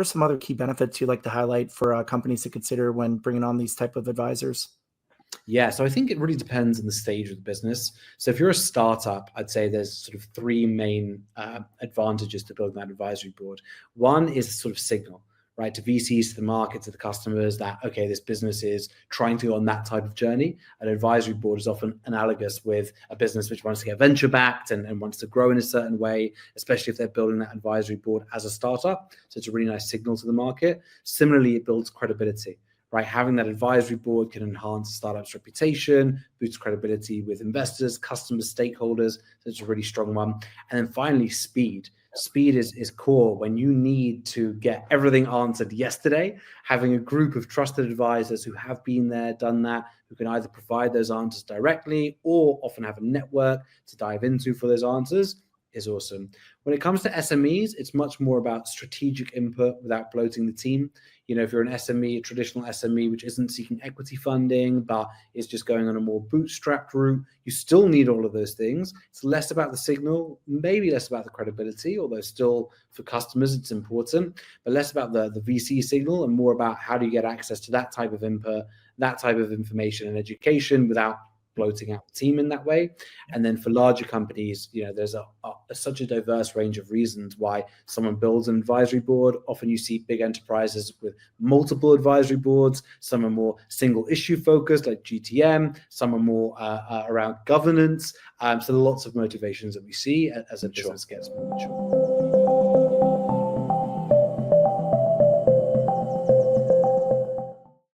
what are some other key benefits you'd like to highlight for companies to consider when bringing on these type of advisors? Yeah, so I think it really depends on the stage of the business. So if you're a startup, I'd say there's sort of three main advantages to building that advisory board. One is sort of signal, right, to VCs, to the market, to the customers that, okay, this business is trying to go on that type of journey. An advisory board is often analogous with a business which wants to get venture backed and wants to grow in a certain way, especially if they're building that advisory board as a startup. So it's a really nice signal to the market. Similarly, it builds credibility. Right, having that advisory board can enhance a startup's reputation, boost credibility with investors, customers, stakeholders. So it's a really strong one. And then finally, speed. Speed is core. When you need to get everything answered yesterday, having a group of trusted advisors who have been there, done that, who can either provide those answers directly or often have a network to dive into for those answers is awesome. When it comes to SMEs, it's much more about strategic input without bloating the team. You know, if you're an SME, a traditional SME, which isn't seeking equity funding, but is just going on a more bootstrapped route, you still need all of those things. It's less about the signal, maybe less about the credibility, although still for customers, it's important, but less about the VC signal and more about how do you get access to that type of input, that type of information and education without bloating out the team in that way. And then for larger companies, you know, there's such a diverse range of reasons why someone builds an advisory board. Often you see big enterprises with multiple advisory boards. Some are more single issue focused like GTM. Some are more around governance. So there are lots of motivations that we see as a business gets more mature.